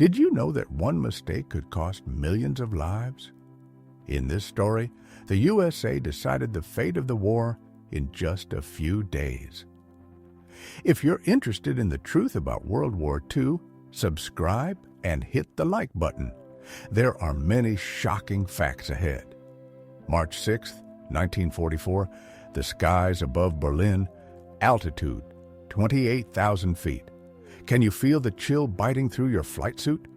Did you know that one mistake could cost millions of lives? In this story, the USA decided the fate of the war in just a few days. If you're interested in the truth about World War II, subscribe and hit the like button. There are many shocking facts ahead. March 6, 1944, the skies above Berlin, altitude 28,000 feet. Can you feel the chill biting through your flight suit?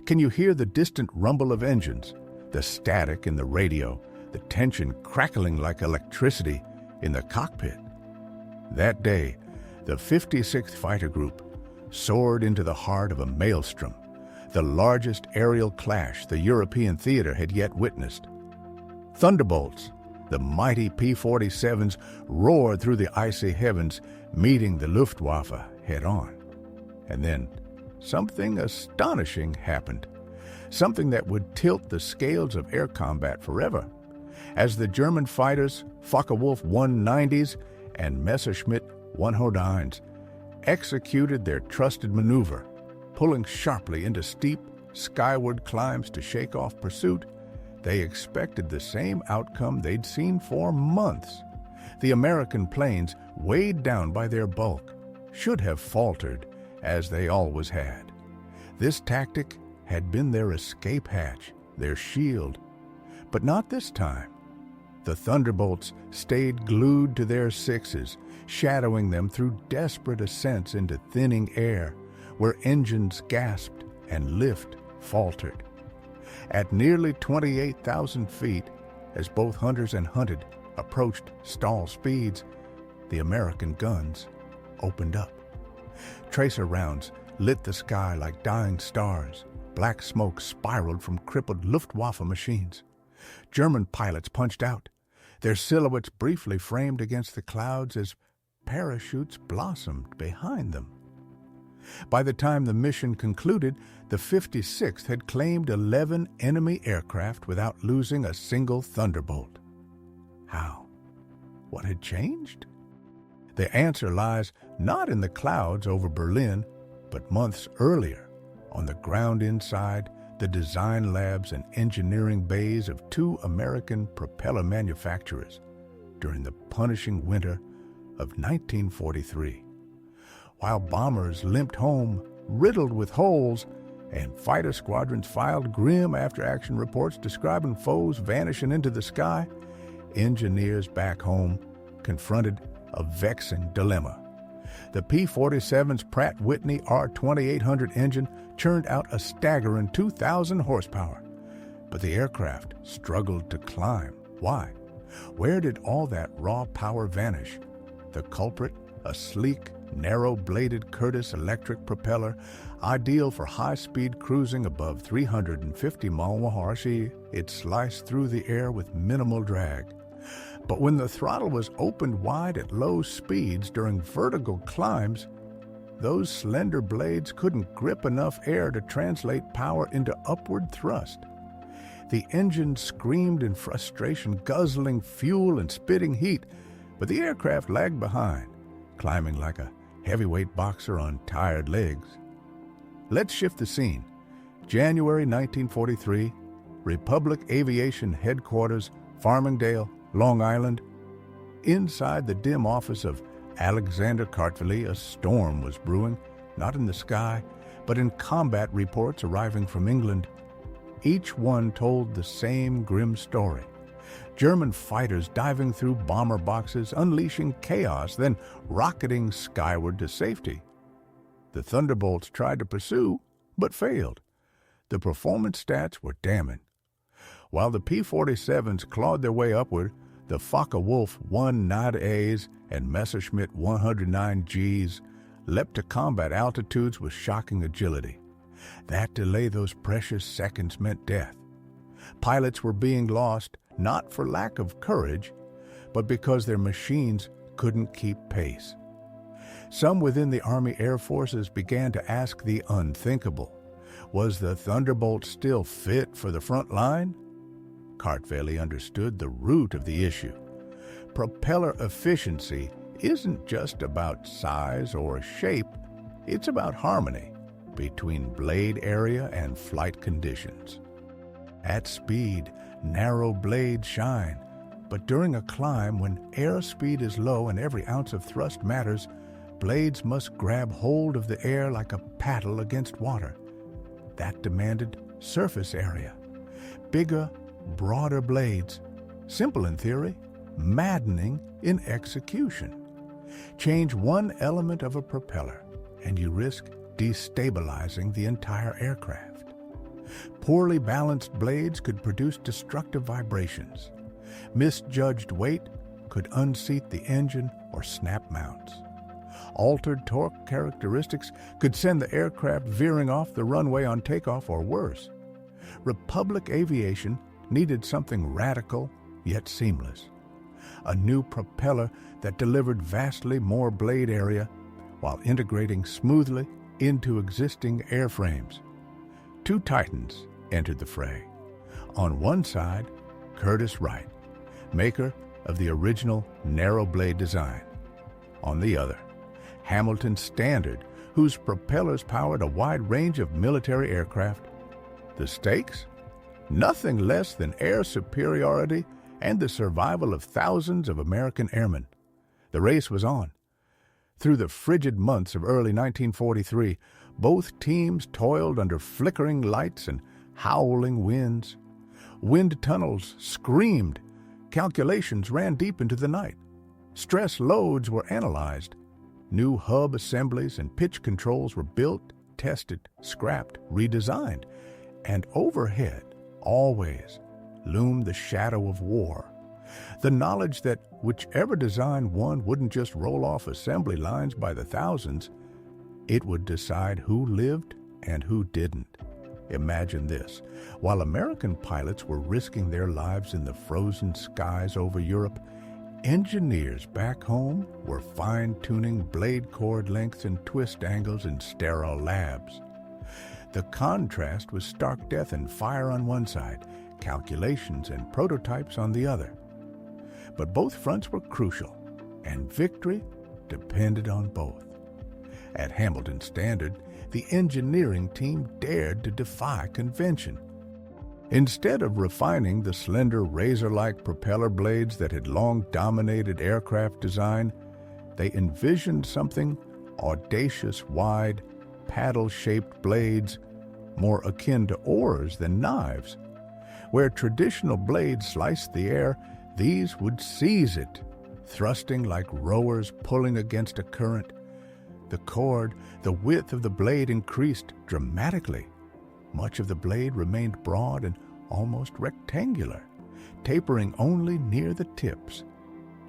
Can you hear the distant rumble of engines, the static in the radio, the tension crackling like electricity in the cockpit? That day, the 56th Fighter Group soared into the heart of a maelstrom, the largest aerial clash the European theater had yet witnessed. Thunderbolts, the mighty P-47s, roared through the icy heavens, meeting the Luftwaffe head-on. And then something astonishing happened, something that would tilt the scales of air combat forever. As the German fighters, Focke-Wulf 190s and Messerschmitt 109s, executed their trusted maneuver, pulling sharply into steep, skyward climbs to shake off pursuit, they expected the same outcome they'd seen for months. The American planes, weighed down by their bulk, should have faltered, as they always had. This tactic had been their escape hatch, their shield. But not this time. The Thunderbolts stayed glued to their sixes, shadowing them through desperate ascents into thinning air, where engines gasped and lift faltered. At nearly 28,000 feet, as both hunters and hunted approached stall speeds, the American guns opened up. Tracer rounds lit the sky like dying stars. Black smoke spiraled from crippled Luftwaffe machines. German pilots punched out, their silhouettes briefly framed against the clouds as parachutes blossomed behind them. By the time the mission concluded, the 56th had claimed 11 enemy aircraft without losing a single Thunderbolt. How? What had changed? The answer lies not in the clouds over Berlin, but months earlier, on the ground inside the design labs and engineering bays of two American propeller manufacturers during the punishing winter of 1943. While bombers limped home, riddled with holes, and fighter squadrons filed grim after-action reports describing foes vanishing into the sky, engineers back home confronted a vexing dilemma. The P-47's Pratt & Whitney R-2800 engine churned out a staggering 2,000 horsepower, but the aircraft struggled to climb. Why? Where did all that raw power vanish? The culprit, a sleek, narrow-bladed Curtiss electric propeller, ideal for high-speed cruising above 350 miles/hour. It sliced through the air with minimal drag. But when the throttle was opened wide at low speeds during vertical climbs, those slender blades couldn't grip enough air to translate power into upward thrust. The engine screamed in frustration, guzzling fuel and spitting heat, but the aircraft lagged behind, climbing like a heavyweight boxer on tired legs. Let's shift the scene. January 1943, Republic Aviation Headquarters, Farmingdale, Long Island. Inside the dim office of Alexander Kartveli, a storm was brewing, not in the sky, but in combat reports arriving from England. Each one told the same grim story. German fighters diving through bomber boxes, unleashing chaos, then rocketing skyward to safety. The Thunderbolts tried to pursue, but failed. The performance stats were damning. While the P-47s clawed their way upward, the Focke-Wulf 190As and Messerschmitt 109Gs leapt to combat altitudes with shocking agility. That delay, those precious seconds, meant death. Pilots were being lost, not for lack of courage, but because their machines couldn't keep pace. Some within the Army Air Forces began to ask the unthinkable. Was the Thunderbolt still fit for the front line? Kartveli understood the root of the issue. Propeller efficiency isn't just about size or shape, it's about harmony. between blade area and flight conditions. At speed, narrow blades shine, but during a climb when airspeed is low and every ounce of thrust matters, blades must grab hold of the air like a paddle against water. That demanded surface area. Bigger, broader blades, simple in theory, maddening in execution. Change one element of a propeller, and you risk destabilizing the entire aircraft. Poorly balanced blades could produce destructive vibrations. Misjudged weight could unseat the engine or snap mounts. Altered torque characteristics could send the aircraft veering off the runway on takeoff or worse. Republic aviation needed something radical yet seamless. A new propeller that delivered vastly more blade area while integrating smoothly into existing airframes. Two titans entered the fray. On one side, Curtiss Wright, maker of the original narrow blade design. On the other, Hamilton Standard, whose propellers powered a wide range of military aircraft. The stakes? Nothing less than air superiority and the survival of thousands of American airmen. The race was on. Through the frigid months of early 1943, both teams toiled under flickering lights and howling winds. Wind tunnels screamed. Calculations ran deep into the night. Stress loads were analyzed. New hub assemblies and pitch controls were built, tested, scrapped, redesigned. And overhead, always, loomed the shadow of war. The knowledge that whichever design won wouldn't just roll off assembly lines by the thousands, it would decide who lived and who didn't. Imagine this. While American pilots were risking their lives in the frozen skies over Europe, engineers back home were fine-tuning blade chord lengths and twist angles in sterile labs. The contrast was stark death and fire on one side, calculations and prototypes on the other. But both fronts were crucial, and victory depended on both. At Hamilton Standard, the engineering team dared to defy convention. Instead of refining the slender razor-like propeller blades that had long dominated aircraft design, they envisioned something audacious, wide, paddle-shaped blades, more akin to oars than knives. Where traditional blades sliced the air, these would seize it, thrusting like rowers pulling against a current. The chord, the width of the blade increased dramatically. Much of the blade remained broad and almost rectangular, tapering only near the tips.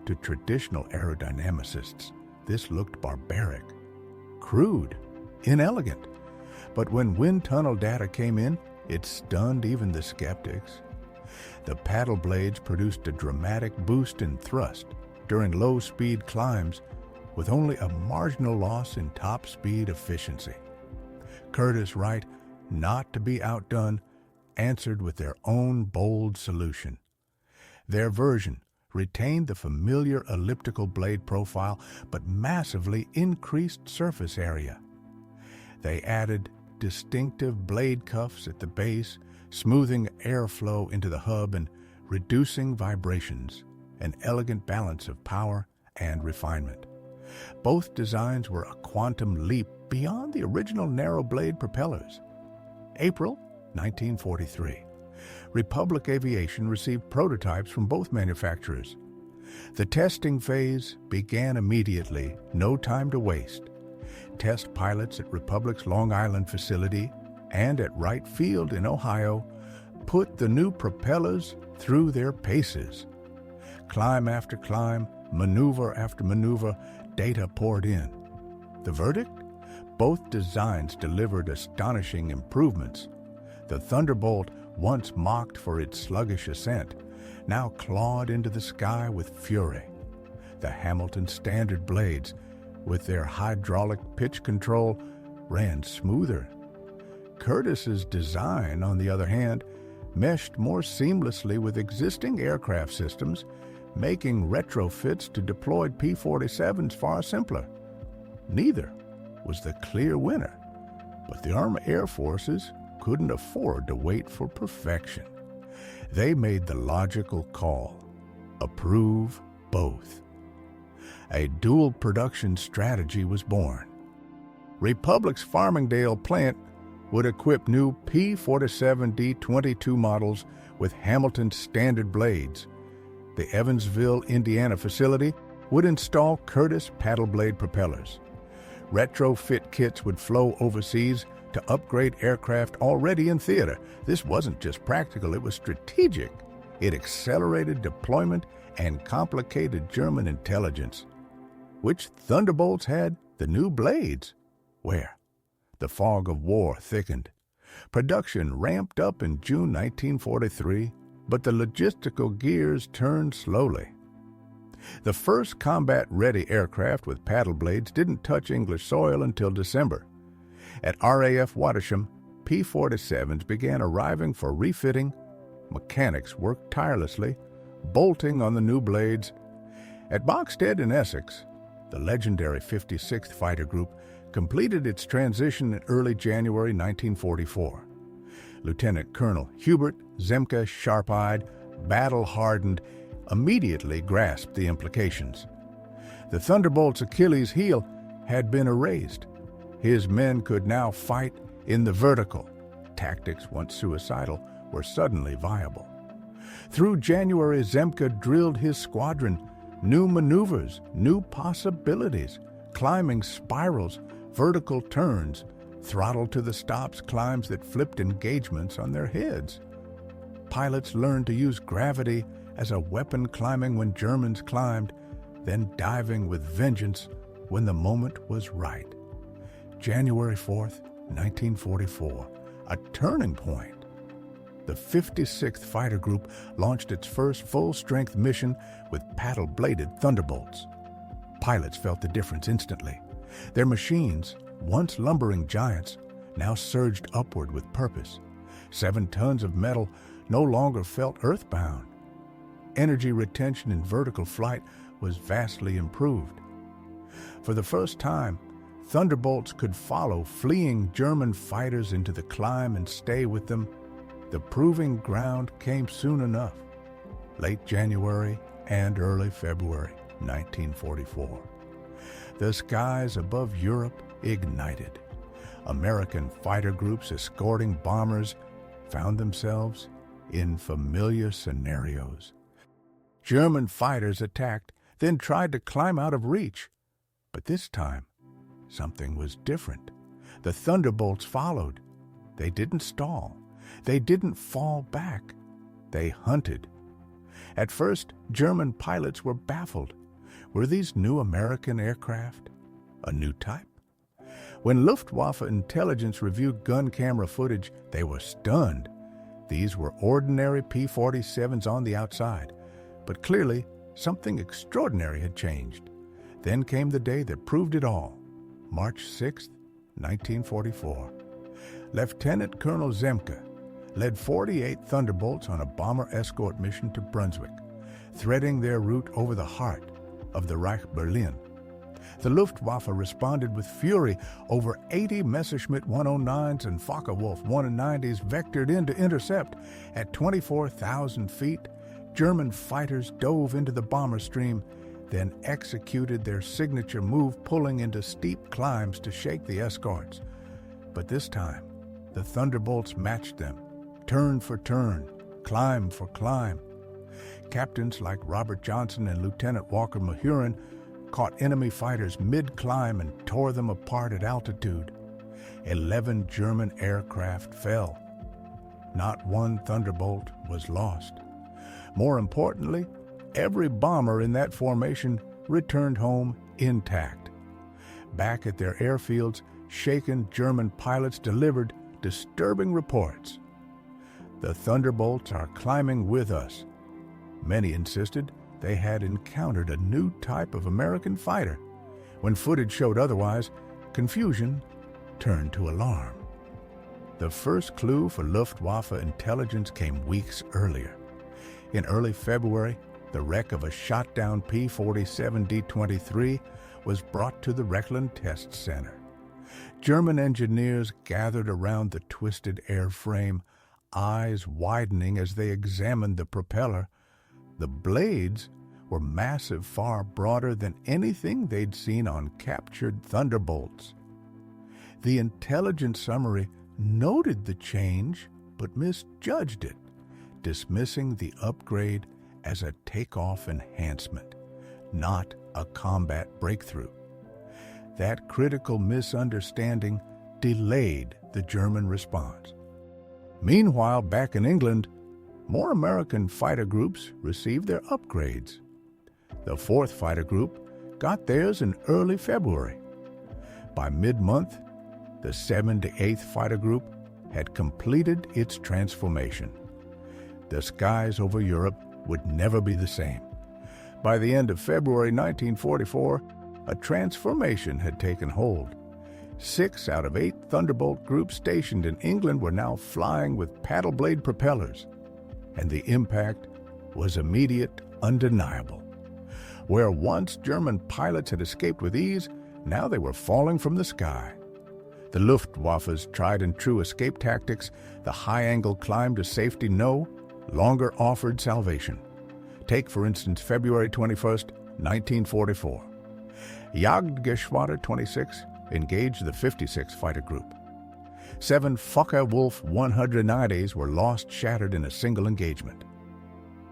To traditional aerodynamicists, this looked barbaric, crude, inelegant. But when wind tunnel data came in, it stunned even the skeptics. The paddle blades produced a dramatic boost in thrust during low-speed climbs, with only a marginal loss in top speed efficiency. Curtiss Wright, not to be outdone, answered with their own bold solution. Their version retained the familiar elliptical blade profile, but massively increased surface area. They added distinctive blade cuffs at the base, smoothing airflow into the hub and reducing vibrations, an elegant balance of power and refinement. Both designs were a quantum leap beyond the original narrow blade propellers. April 1943. Republic Aviation received prototypes from both manufacturers. The testing phase began immediately, no time to waste. Test pilots at Republic's Long Island facility and at Wright Field in Ohio put the new propellers through their paces. Climb after climb, maneuver after maneuver, data poured in. The verdict? Both designs delivered astonishing improvements. The Thunderbolt, once mocked for its sluggish ascent, now clawed into the sky with fury. The Hamilton Standard blades, with their hydraulic pitch control, ran smoother. Curtiss's design, on the other hand, meshed more seamlessly with existing aircraft systems, making retrofits to deployed P-47s far simpler. Neither was the clear winner. But the armed air forces couldn't afford to wait for perfection. They made the logical call: approve both. A dual production strategy was born. Republic's Farmingdale plant would equip new P-47D-22 models with Hamilton standard blades. The Evansville, Indiana facility would install Curtiss paddle blade propellers. Retrofit kits would flow overseas to upgrade aircraft already in theater. This wasn't just practical, it was strategic. It accelerated deployment and complicated German intelligence. Which Thunderbolts had the new blades? Where? The fog of war thickened. Production ramped up in June 1943, but the logistical gears turned slowly. The first combat-ready aircraft with paddle blades didn't touch English soil until December. At RAF Wattisham, P-47s began arriving for refitting. Mechanics worked tirelessly, bolting on the new blades. At Boxted in Essex, the legendary 56th Fighter Group completed its transition in early January 1944. Lieutenant Colonel Hubert Zemke, sharp-eyed, battle-hardened, immediately grasped the implications. The Thunderbolt's Achilles heel had been erased. His men could now fight in the vertical. Tactics, once suicidal, were suddenly viable. Through January, Zemke drilled his squadron. New maneuvers, new possibilities, climbing spirals, vertical turns, throttle to the stops climbs that flipped engagements on their heads. Pilots learned to use gravity as a weapon, climbing when Germans climbed, then diving with vengeance when the moment was right. January 4th, 1944, a turning point. The 56th Fighter Group launched its first full-strength mission with paddle-bladed Thunderbolts. Pilots felt the difference instantly. Their machines, once lumbering giants, now surged upward with purpose. 7 tons of metal no longer felt earthbound. Energy retention in vertical flight was vastly improved. For the first time, Thunderbolts could follow fleeing German fighters into the climb and stay with them. The proving ground came soon enough, late January and early February 1944. The skies above Europe ignited. American fighter groups escorting bombers found themselves in familiar scenarios. German fighters attacked, then tried to climb out of reach. But this time, something was different. The Thunderbolts followed. They didn't stall. They didn't fall back. They hunted. At first, German pilots were baffled. Were these new American aircraft a new type? When Luftwaffe intelligence reviewed gun camera footage, they were stunned. These were ordinary P-47s on the outside, but clearly something extraordinary had changed. Then came the day that proved it all, March 6, 1944. Lieutenant Colonel Zemke led 48 Thunderbolts on a bomber escort mission to Brunswick, threading their route over the heart of the Reich Berlin. The Luftwaffe responded with fury. Over 80 Messerschmitt 109s and Focke-Wulf 190s vectored in to intercept. At 24,000 feet, German fighters dove into the bomber stream, then executed their signature move, pulling into steep climbs to shake the escorts. But this time, the Thunderbolts matched them, turn for turn, climb for climb. Captains like Robert Johnson and Lieutenant Walker Mahurin caught enemy fighters mid-climb and tore them apart at altitude. 11 German aircraft fell. Not one Thunderbolt was lost. More importantly, every bomber in that formation returned home intact. Back at their airfields, shaken German pilots delivered disturbing reports. The Thunderbolts are climbing with us. Many insisted they had encountered a new type of American fighter. When footage showed otherwise, confusion turned to alarm. The first clue for Luftwaffe intelligence came weeks earlier. In early February, the wreck of a shot-down P-47D-23 was brought to the Reckland Test Center. German engineers gathered around the twisted airframe, eyes widening as they examined the propeller. The blades were massive, far broader than anything they'd seen on captured Thunderbolts. The intelligence summary noted the change, but misjudged it, dismissing the upgrade as a takeoff enhancement, not a combat breakthrough. That critical misunderstanding delayed the German response. Meanwhile, back in England, more American fighter groups received their upgrades. The 4th Fighter Group got theirs in early February. By mid-month, the 7th to 8th Fighter Group had completed its transformation. The skies over Europe would never be the same. By the end of February 1944, a transformation had taken hold. 6 out of 8 Thunderbolt groups stationed in England were now flying with paddle blade propellers, and the impact was immediate, undeniable. Where once German pilots had escaped with ease, now they were falling from the sky. The Luftwaffe's tried-and-true escape tactics, the high-angle climb to safety, no longer offered salvation. Take, for instance, February 21st, 1944. Jagdgeschwader 26 engaged the 56th Fighter Group. 7 Focke-Wulf 190s were lost shattered in a single engagement.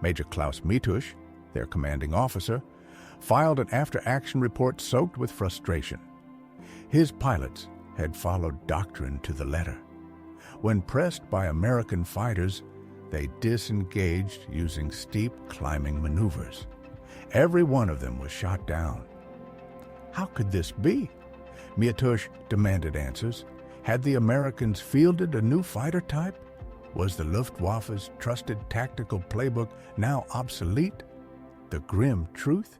Major Klaus Mitusch, their commanding officer, filed an after-action report soaked with frustration. His pilots had followed doctrine to the letter. When pressed by American fighters, they disengaged using steep climbing maneuvers. Every one of them was shot down. How could this be? Mitusch demanded answers. Had the Americans fielded a new fighter type? Was the Luftwaffe's trusted tactical playbook now obsolete? The grim truth?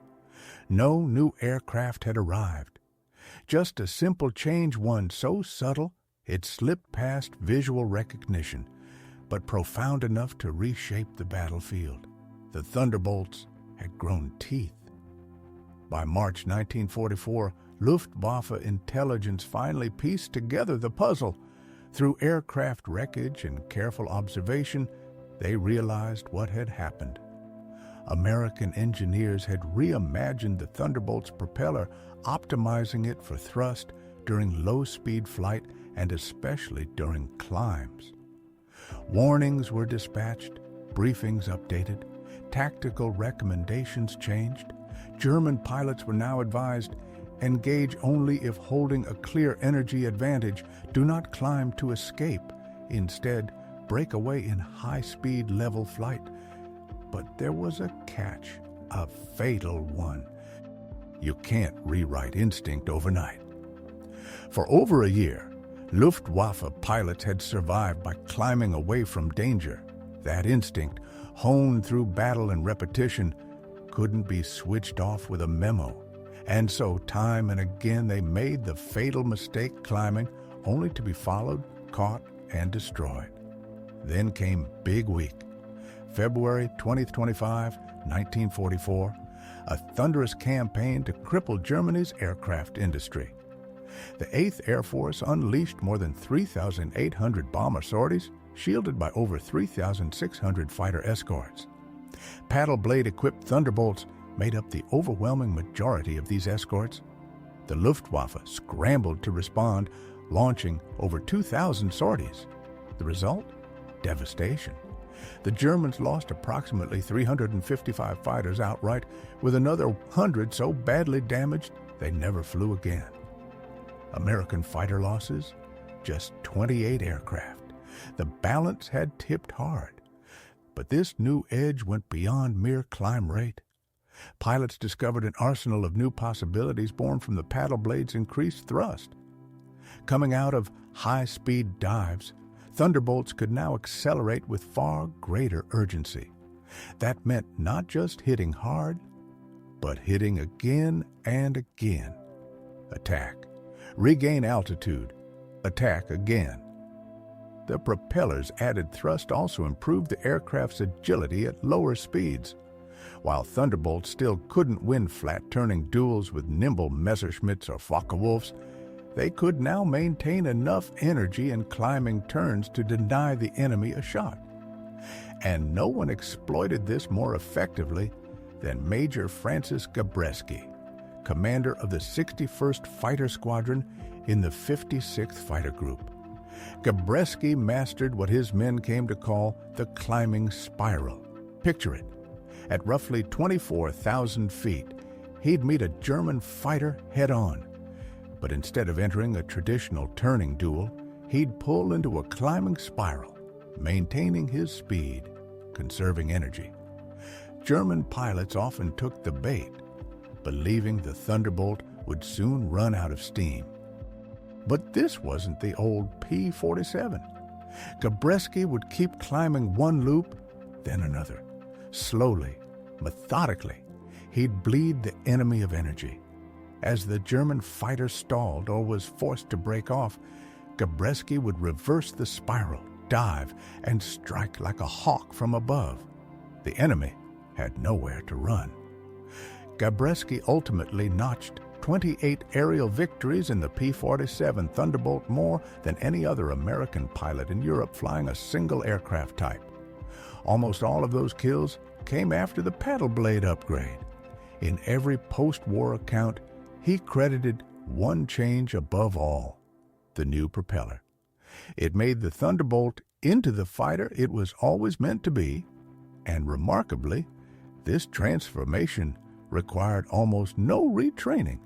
No new aircraft had arrived. Just a simple change, one so subtle it slipped past visual recognition, but profound enough to reshape the battlefield. The Thunderbolts had grown teeth. By March 1944, Luftwaffe intelligence finally pieced together the puzzle. Through aircraft wreckage and careful observation, they realized what had happened. American engineers had reimagined the Thunderbolt's propeller, optimizing it for thrust during low-speed flight and especially during climbs. Warnings were dispatched, briefings updated, tactical recommendations changed. German pilots were now advised, engage only if holding a clear energy advantage. Do not climb to escape. Instead, break away in high-speed level flight. But there was a catch, a fatal one. You can't rewrite instinct overnight. For over a year, Luftwaffe pilots had survived by climbing away from danger. That instinct, honed through battle and repetition, couldn't be switched off with a memo. And so time and again they made the fatal mistake climbing, only to be followed, caught, and destroyed. Then came Big Week, February 20-25, 1944, a thunderous campaign to cripple Germany's aircraft industry. The 8th Air Force unleashed more than 3,800 bomber sorties, shielded by over 3,600 fighter escorts. Paddle blade-equipped Thunderbolts made up the overwhelming majority of these escorts. The Luftwaffe scrambled to respond, launching over 2,000 sorties. The result? Devastation. The Germans lost approximately 355 fighters outright, with another 100 so badly damaged they never flew again. American fighter losses? Just 28 aircraft. The balance had tipped hard. But this new edge went beyond mere climb rate. Pilots discovered an arsenal of new possibilities born from the paddle blade's increased thrust. Coming out of high-speed dives, Thunderbolts could now accelerate with far greater urgency. That meant not just hitting hard, but hitting again and again. Attack. Regain altitude. Attack again. The propeller's added thrust also improved the aircraft's agility at lower speeds. While Thunderbolts still couldn't win flat-turning duels with nimble Messerschmitts or Focke-Wulfs, they could now maintain enough energy in climbing turns to deny the enemy a shot. And no one exploited this more effectively than Major Francis Gabreski, commander of the 61st Fighter Squadron in the 56th Fighter Group. Gabreski mastered what his men came to call the climbing spiral. Picture it. At roughly 24,000 feet, he'd meet a German fighter head-on. But instead of entering a traditional turning duel, he'd pull into a climbing spiral, maintaining his speed, conserving energy. German pilots often took the bait, believing the Thunderbolt would soon run out of steam. But this wasn't the old P-47. Gabreski would keep climbing one loop, then another. Slowly, methodically, he'd bleed the enemy of energy. As the German fighter stalled or was forced to break off, Gabreski would reverse the spiral, dive, and strike like a hawk from above. The enemy had nowhere to run. Gabreski ultimately notched 28 aerial victories in the P-47 Thunderbolt, more than any other American pilot in Europe flying a single aircraft type. Almost all of those kills came after the paddle blade upgrade. In every post-war account, he credited one change above all: the new propeller. It made the Thunderbolt into the fighter it was always meant to be, and remarkably, this transformation required almost no retraining.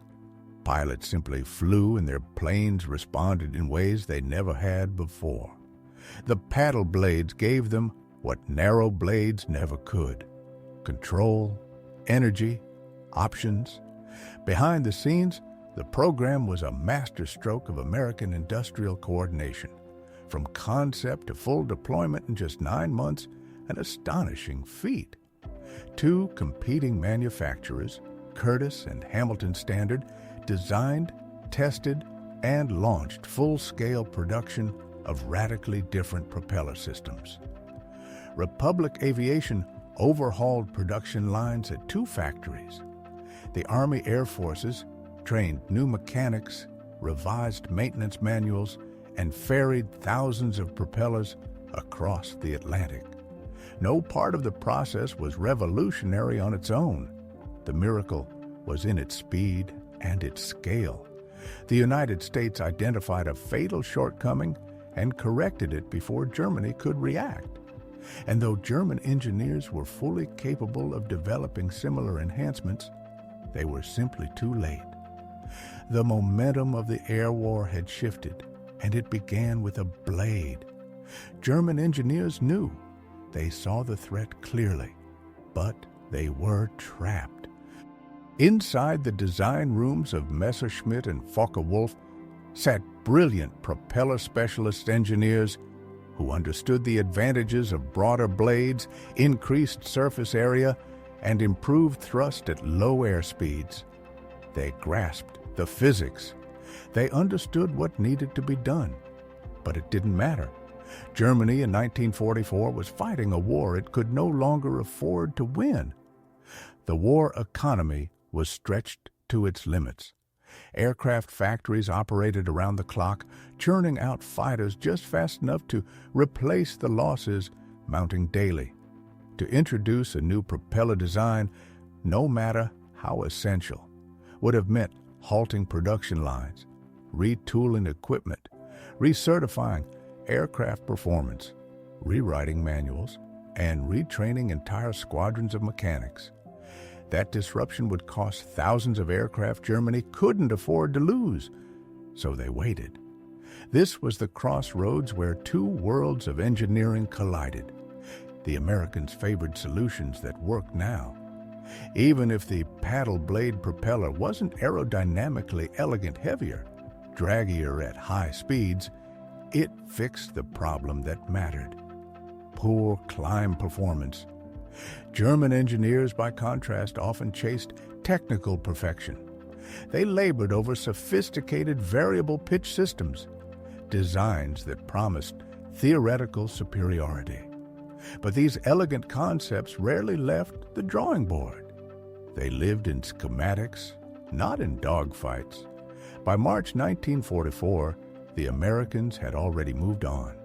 Pilots simply flew and their planes responded in ways they never had before. The paddle blades gave them what narrow blades never could: control, energy, options. Behind the scenes, the program was a masterstroke of American industrial coordination. From concept to full deployment in just 9 months, an astonishing feat. Two competing manufacturers, Curtiss and Hamilton Standard, designed, tested, and launched full-scale production of radically different propeller systems. Republic Aviation overhauled production lines at 2 factories. The Army Air Forces trained new mechanics, revised maintenance manuals, and ferried thousands of propellers across the Atlantic. No part of the process was revolutionary on its own. The miracle was in its speed and its scale. The United States identified a fatal shortcoming and corrected it before Germany could react. And though German engineers were fully capable of developing similar enhancements, they were simply too late. The momentum of the air war had shifted, and it began with a blade. German engineers knew. They saw the threat clearly, but they were trapped. Inside the design rooms of Messerschmitt and Focke-Wulf sat brilliant propeller specialist engineers who understood the advantages of broader blades, increased surface area, and improved thrust at low air speeds. They grasped the physics. They understood what needed to be done. But it didn't matter. Germany in 1944 was fighting a war it could no longer afford to win. The war economy was stretched to its limits. Aircraft factories operated around the clock, churning out fighters just fast enough to replace the losses mounting daily. To introduce a new propeller design, no matter how essential, would have meant halting production lines, retooling equipment, recertifying aircraft performance, rewriting manuals, and retraining entire squadrons of mechanics. That disruption would cost thousands of aircraft Germany couldn't afford to lose, so they waited. This was the crossroads where 2 worlds of engineering collided. The Americans favored solutions that worked now. Even if the paddle blade propeller wasn't aerodynamically elegant heavier, draggier at high speeds, it fixed the problem that mattered: poor climb performance. German engineers, by contrast, often chased technical perfection. They labored over sophisticated variable pitch systems, designs that promised theoretical superiority. But these elegant concepts rarely left the drawing board. They lived in schematics, not in dogfights. By March 1944, the Americans had already moved on.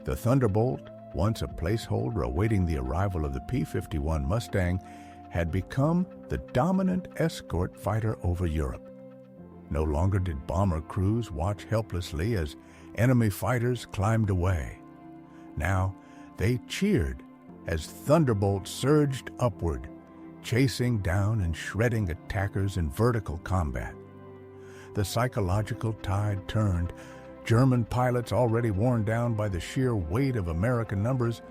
The Thunderbolt, once a placeholder awaiting the arrival of the P-51 Mustang, had become the dominant escort fighter over Europe. No longer did bomber crews watch helplessly as enemy fighters climbed away. Now they cheered as Thunderbolt surged upward, chasing down and shredding attackers in vertical combat. The psychological tide turned. German pilots, already worn down by the sheer weight of American numbers,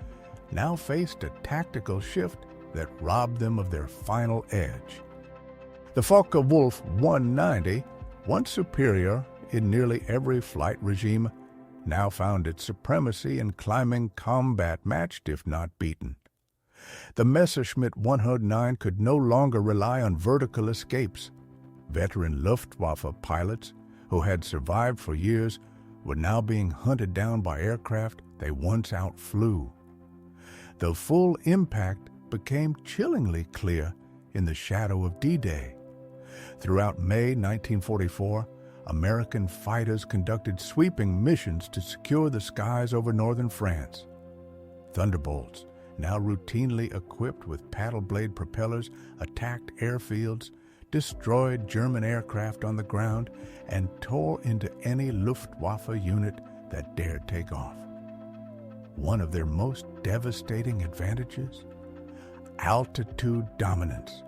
now faced a tactical shift that robbed them of their final edge. The Focke-Wulf 190, once superior in nearly every flight regime, now found its supremacy in climbing combat matched if not beaten. The Messerschmitt 109 could no longer rely on vertical escapes. Veteran Luftwaffe pilots who had survived for years were now being hunted down by aircraft they once outflew. The full impact became chillingly clear in the shadow of D-Day. Throughout May 1944, American fighters conducted sweeping missions to secure the skies over northern France. Thunderbolts, now routinely equipped with paddle blade propellers, attacked airfields, destroyed German aircraft on the ground, and tore into any Luftwaffe unit that dared take off. One of their most devastating advantages? Altitude dominance.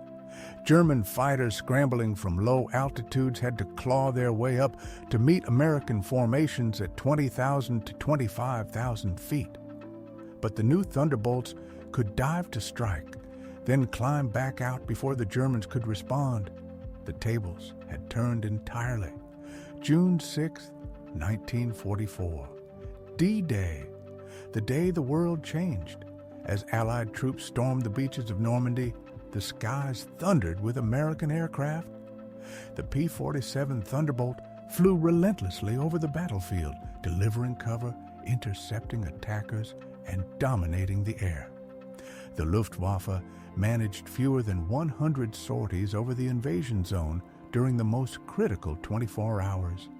German fighters scrambling from low altitudes had to claw their way up to meet American formations at 20,000 to 25,000 feet. But the new Thunderbolts could dive to strike, then climb back out before the Germans could respond. The tables had turned entirely. June 6, 1944. D-Day, the day the world changed. As Allied troops stormed the beaches of Normandy, the skies thundered with American aircraft. The P-47 Thunderbolt flew relentlessly over the battlefield, delivering cover, intercepting attackers, and dominating the air. The Luftwaffe managed fewer than 100 sorties over the invasion zone during the most critical 24 hours.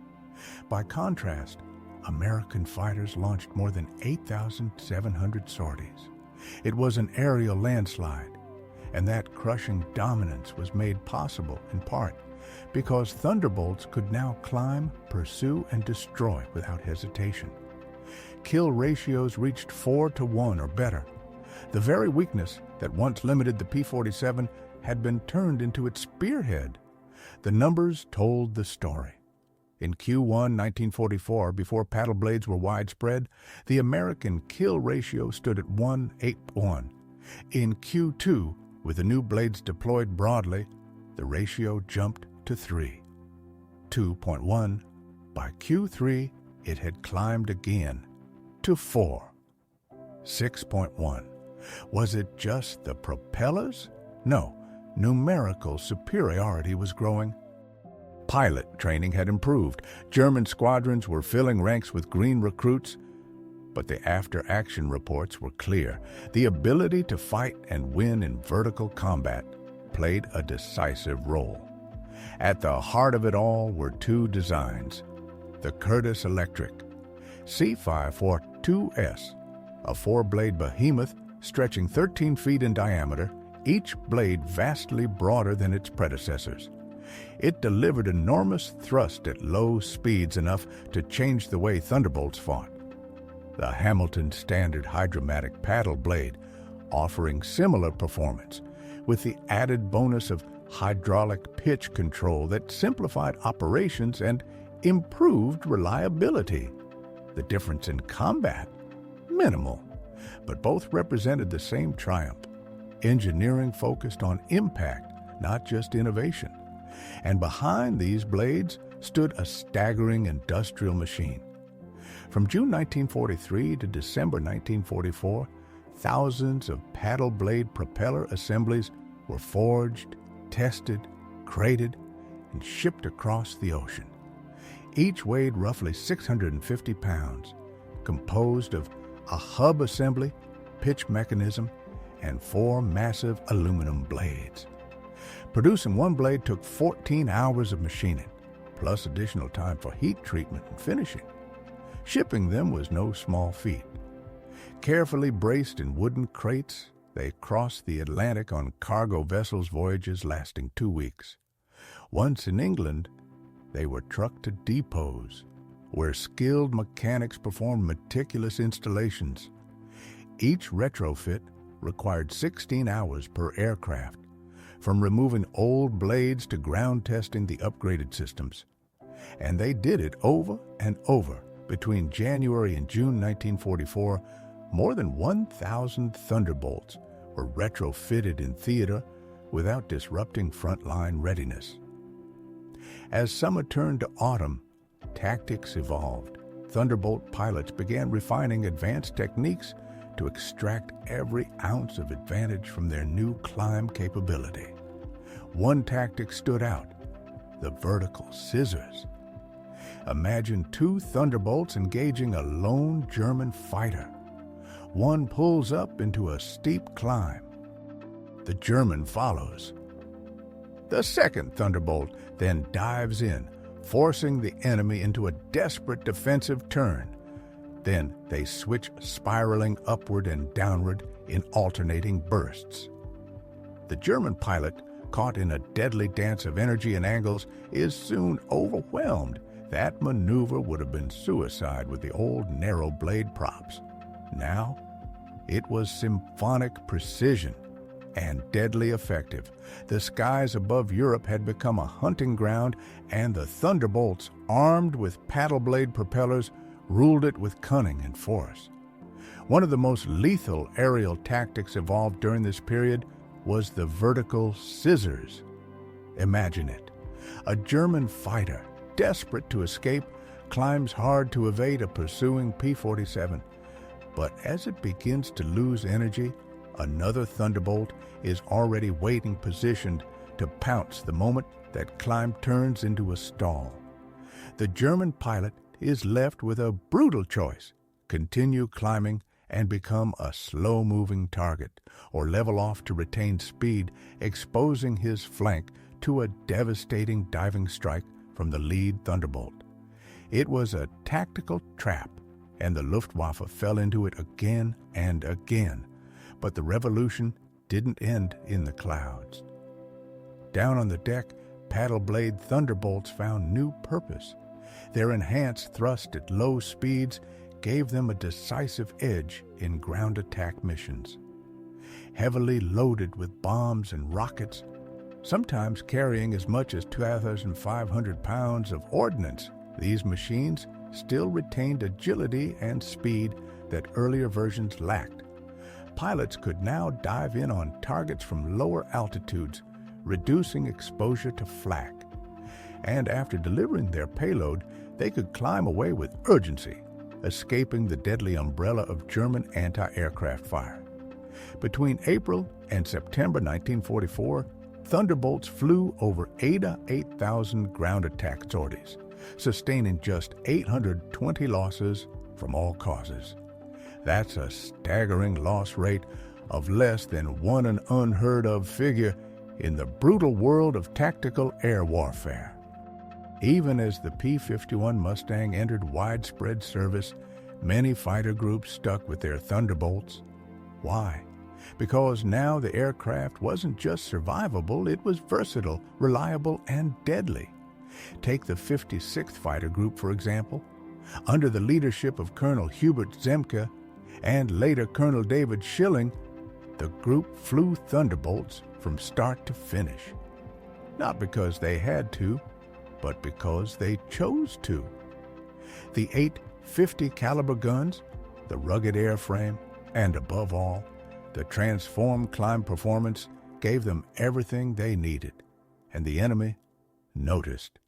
By contrast, American fighters launched more than 8,700 sorties. It was an aerial landslide, and that crushing dominance was made possible in part because Thunderbolts could now climb, pursue, and destroy without hesitation. Kill ratios reached 4-to-1 or better. The very weakness that once limited the P-47 had been turned into its spearhead. The numbers told the story. In Q1 1944, before paddle blades were widespread, the American kill ratio stood at 1:8:1. In Q2, with the new blades deployed broadly, the ratio jumped to 2.1. By Q3, it had climbed again to 4. 6.1. Was it just the propellers? No, numerical superiority was growing. Pilot training had improved. German squadrons were filling ranks with green recruits, but the after-action reports were clear. The ability to fight and win in vertical combat played a decisive role. At the heart of it all were two designs: the Curtiss Electric C542S, a four-blade behemoth stretching 13 feet in diameter, each blade vastly broader than its predecessors. It delivered enormous thrust at low speeds enough to change the way Thunderbolts fought. The Hamilton Standard Hydromatic Paddle Blade, offering similar performance, with the added bonus of hydraulic pitch control that simplified operations and improved reliability. The difference in combat? Minimal, but both represented the same triumph. Engineering focused on impact, not just innovation. And behind these blades stood a staggering industrial machine. From June 1943 to December 1944, thousands of paddle blade propeller assemblies were forged, tested, crated, and shipped across the ocean. Each weighed roughly 650 pounds, composed of a hub assembly, pitch mechanism, and 4 massive aluminum blades. Producing one blade took 14 hours of machining. plus additional time for heat treatment and finishing. Shipping them was no small feat. Carefully braced in wooden crates, they crossed the Atlantic on cargo vessels voyages lasting 2 weeks. Once in England, they were trucked to depots, where skilled mechanics performed meticulous installations. Each retrofit required 16 hours per aircraft, from removing old blades to ground testing the upgraded systems. And they did it over and over. Between January and June 1944, more than 1,000 Thunderbolts were retrofitted in theater without disrupting frontline readiness. As summer turned to autumn, tactics evolved. Thunderbolt pilots began refining advanced techniques to extract every ounce of advantage from their new climb capability. One tactic stood out: the vertical scissors. Imagine 2 Thunderbolts engaging a lone German fighter. One pulls up into a steep climb. The German follows. The second Thunderbolt then dives in, forcing the enemy into a desperate defensive turn. Then they switch, spiraling upward and downward in alternating bursts. The German pilot, caught in a deadly dance of energy and angles, is soon overwhelmed. That maneuver would have been suicide with the old narrow blade props. Now, it was symphonic precision and deadly effective. The skies above Europe had become a hunting ground, and the Thunderbolts, armed with paddle blade propellers, ruled it with cunning and force. One of the most lethal aerial tactics evolved during this period was the vertical scissors. Imagine it. A German fighter, desperate to escape, climbs hard to evade a pursuing P-47. But as it begins to lose energy, another Thunderbolt is already waiting positioned to pounce the moment that climb turns into a stall. The German pilot is left with a brutal choice: continue climbing and become a slow-moving target, or level off to retain speed, exposing his flank to a devastating diving strike from the lead Thunderbolt. It was a tactical trap, and the Luftwaffe fell into it again and again. But the revolution didn't end in the clouds. Down on the deck, paddle blade Thunderbolts found new purpose. Their enhanced thrust at low speeds gave them a decisive edge in ground attack missions. Heavily loaded with bombs and rockets, sometimes carrying as much as 2,500 pounds of ordnance, these machines still retained agility and speed that earlier versions lacked. Pilots could now dive in on targets from lower altitudes, reducing exposure to flak. And after delivering their payload, they could climb away with urgency, escaping the deadly umbrella of German anti-aircraft fire. Between April and September 1944, Thunderbolts flew over 8,000 ground attack sorties, sustaining just 820 losses from all causes. That's a staggering loss rate of less than one, an unheard-of figure in the brutal world of tactical air warfare. Even as the P-51 Mustang entered widespread service, many fighter groups stuck with their Thunderbolts. Why? Because now the aircraft wasn't just survivable, it was versatile, reliable, and deadly. Take the 56th Fighter Group, for example. Under the leadership of Colonel Hubert Zemke and later Colonel David Schilling, the group flew Thunderbolts from start to finish. Not because they had to, but because they chose to. The 8 50 caliber guns, the rugged airframe, and above all, the transformed climb performance gave them everything they needed, and the enemy noticed.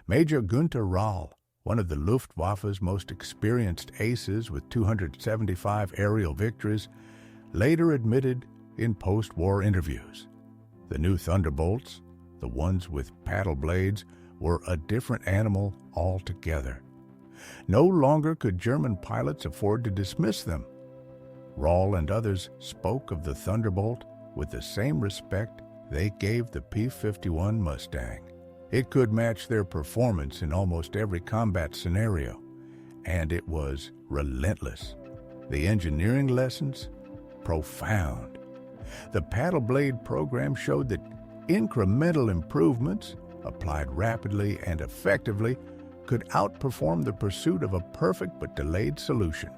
Major Günther Rall, one of the Luftwaffe's most experienced aces with 275 aerial victories, later admitted in post-war interviews, the new Thunderbolts, the ones with paddle blades, were a different animal altogether. No longer could German pilots afford to dismiss them. Rall and others spoke of the Thunderbolt with the same respect they gave the P-51 Mustang. It could match their performance in almost every combat scenario, and it was relentless. The engineering lessons, profound. The paddle blade program showed that incremental improvements, applied rapidly and effectively, could outperform the pursuit of a perfect but delayed solution.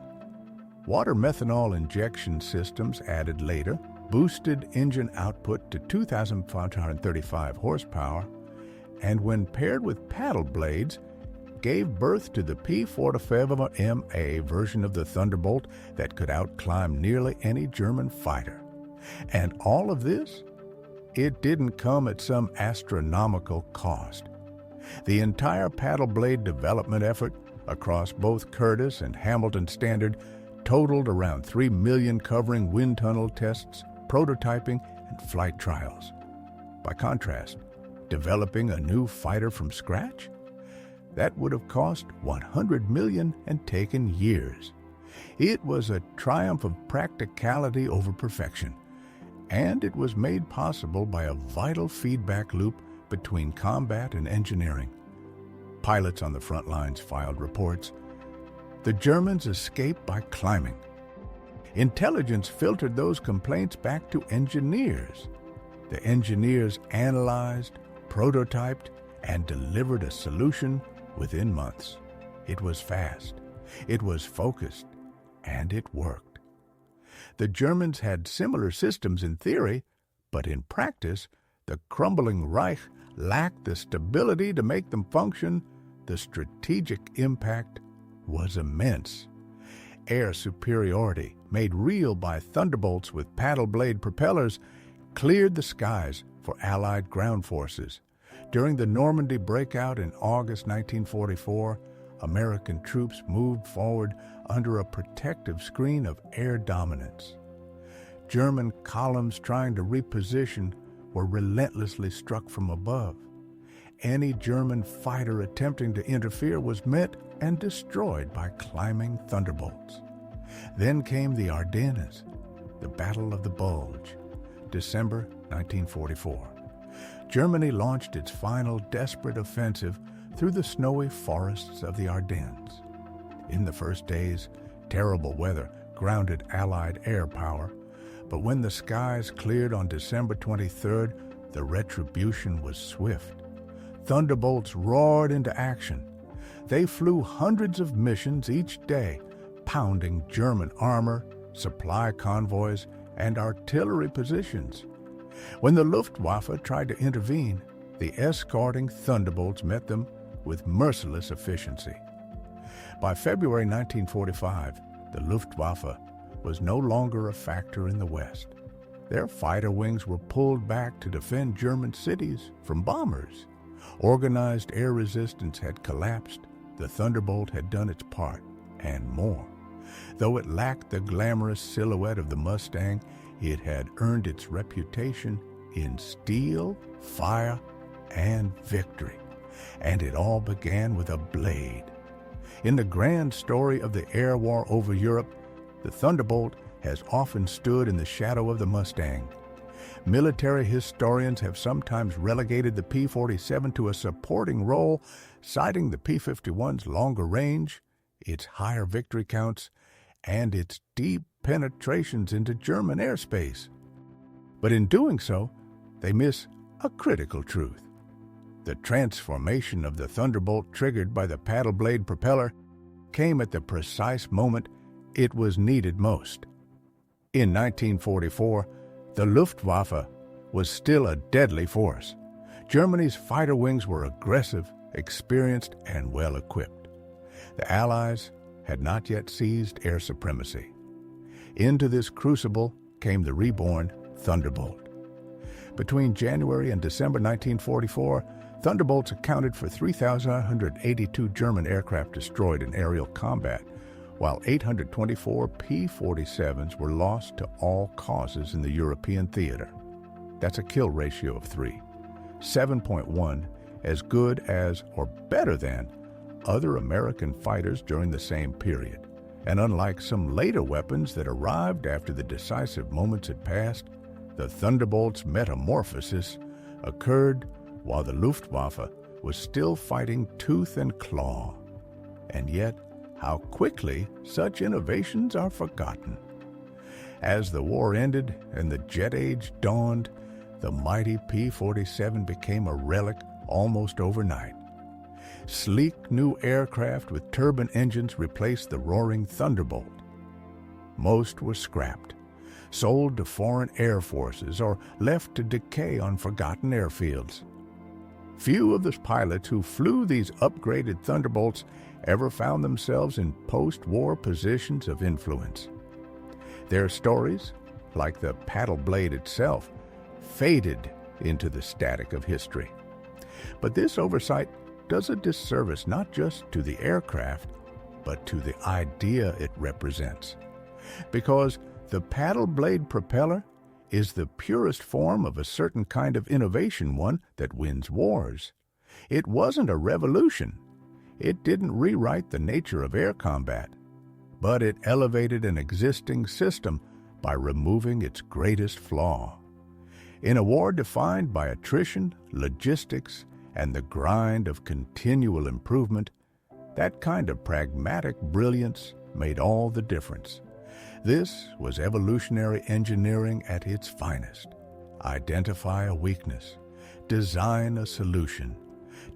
Water methanol injection systems added later boosted engine output to 2,535 horsepower, and when paired with paddle blades, gave birth to the P-47MA version of the Thunderbolt that could outclimb nearly any German fighter. And all of this? It didn't come at some astronomical cost. The entire paddle blade development effort across both Curtiss and Hamilton Standard totaled around $3 million, covering wind tunnel tests, prototyping, and flight trials. By contrast, developing a new fighter from scratch? That would have cost $100 million and taken years. It was a triumph of practicality over perfection, and it was made possible by a vital feedback loop between combat and engineering. Pilots on the front lines filed reports. The Germans escaped by climbing. Intelligence filtered those complaints back to engineers. The engineers analyzed, prototyped, and delivered a solution within months. It was fast, it was focused, and it worked. The Germans had similar systems in theory, but in practice, the crumbling Reich lacked the stability to make them function. The strategic impact was immense. Air superiority, made real by Thunderbolts with paddle blade propellers, cleared the skies for Allied ground forces. During the Normandy breakout in August 1944, American troops moved forward under a protective screen of air dominance. German columns trying to reposition were relentlessly struck from above. Any German fighter attempting to interfere was met and destroyed by climbing Thunderbolts. Then came the Ardennes, the Battle of the Bulge, December 1944. Germany launched its final desperate offensive through the snowy forests of the Ardennes. In the first days, terrible weather grounded Allied air power, but when the skies cleared on December 23rd, the retribution was swift. Thunderbolts roared into action. They flew hundreds of missions each day, pounding German armor, supply convoys, and artillery positions. When the Luftwaffe tried to intervene, the escorting Thunderbolts met them with merciless efficiency. By February 1945, the Luftwaffe was no longer a factor in the West. Their fighter wings were pulled back to defend German cities from bombers. Organized air resistance had collapsed. The Thunderbolt had done its part, and more. Though it lacked the glamorous silhouette of the Mustang, it had earned its reputation in steel, fire, and victory. And it all began with a blade. In the grand story of the air war over Europe, the Thunderbolt has often stood in the shadow of the Mustang. Military historians have sometimes relegated the P-47 to a supporting role, citing the P-51's longer range, its higher victory counts, and its deep penetrations into German airspace. But in doing so, they miss a critical truth. The transformation of the Thunderbolt triggered by the paddle blade propeller came at the precise moment it was needed most. In 1944, the Luftwaffe was still a deadly force. Germany's fighter wings were aggressive, experienced, and well-equipped. The Allies had not yet seized air supremacy. Into this crucible came the reborn Thunderbolt. Between January and December 1944, Thunderbolts accounted for 3,182 German aircraft destroyed in aerial combat, while 824 P-47s were lost to all causes in the European theater. That's a kill ratio of 3, 7.1, as good as or better than other American fighters during the same period. And unlike some later weapons that arrived after the decisive moments had passed, the Thunderbolt's metamorphosis occurred while the Luftwaffe was still fighting tooth and claw. And yet, how quickly such innovations are forgotten. As the war ended and the jet age dawned, the mighty P-47 became a relic almost overnight. Sleek new aircraft with turbine engines replaced the roaring Thunderbolt. Most were scrapped, sold to foreign air forces, or left to decay on forgotten airfields. Few of the pilots who flew these upgraded Thunderbolts ever found themselves in post-war positions of influence. Their stories, like the paddle blade itself, faded into the static of history. But this oversight does a disservice not just to the aircraft, but to the idea it represents. Because the paddle blade propeller is the purest form of a certain kind of innovation, one that wins wars. It wasn't a revolution. It didn't rewrite the nature of air combat, but it elevated an existing system by removing its greatest flaw. In a war defined by attrition, logistics, and the grind of continual improvement, that kind of pragmatic brilliance made all the difference. This was evolutionary engineering at its finest. Identify a weakness, design a solution,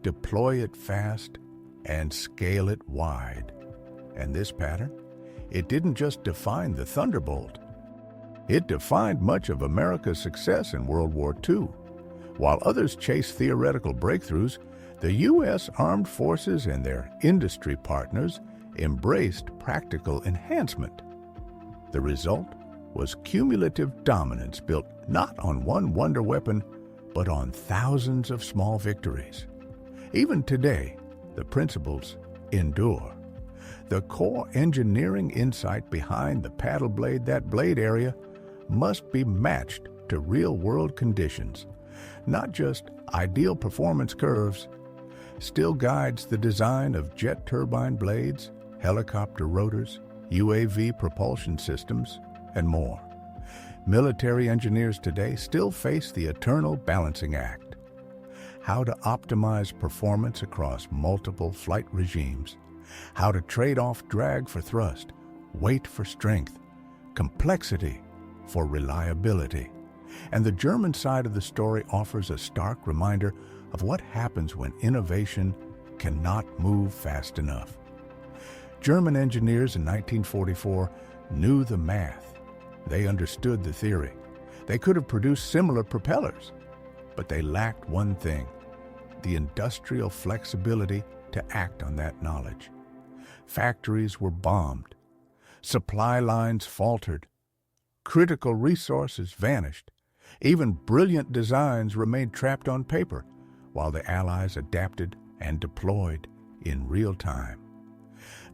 deploy it fast, and scale it wide. And this pattern, it didn't just define the Thunderbolt. It defined much of America's success in World War II. While others chased theoretical breakthroughs, the U.S. Armed Forces and their industry partners embraced practical enhancement. The result was cumulative dominance built not on one wonder weapon, but on thousands of small victories. Even today, the principles endure. The core engineering insight behind the paddle blade, that blade area, must be matched to real-world conditions. Not just ideal performance curves, still guides the design of jet turbine blades, helicopter rotors, UAV propulsion systems, and more. Military engineers today still face the eternal balancing act. How to optimize performance across multiple flight regimes. How to trade off drag for thrust, weight for strength, complexity for reliability. And the German side of the story offers a stark reminder of what happens when innovation cannot move fast enough. German engineers in 1944 knew the math. They understood the theory. They could have produced similar propellers, but they lacked one thing: the industrial flexibility to act on that knowledge. Factories were bombed. Supply lines faltered. Critical resources vanished. Even brilliant designs remained trapped on paper, while the Allies adapted and deployed in real time.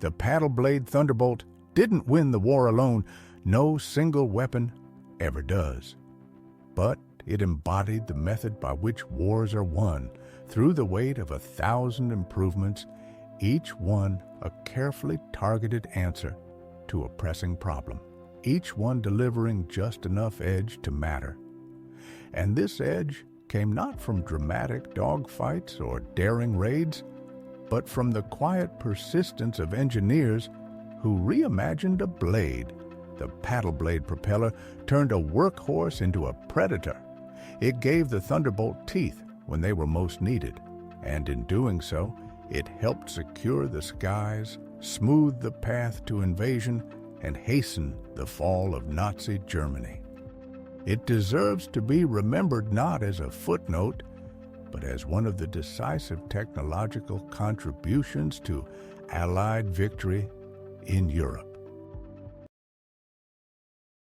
The paddle blade Thunderbolt didn't win the war alone. No single weapon ever does. But it embodied the method by which wars are won, through the weight of 1,000 improvements, each one a carefully targeted answer to a pressing problem, each one delivering just enough edge to matter. And this edge came not from dramatic dogfights or daring raids, but from the quiet persistence of engineers who reimagined a blade. The paddle blade propeller turned a workhorse into a predator. It gave the Thunderbolt teeth when they were most needed, and in doing so, it helped secure the skies, smooth the path to invasion, and hasten the fall of Nazi Germany. It deserves to be remembered not as a footnote, but as one of the decisive technological contributions to Allied victory in Europe.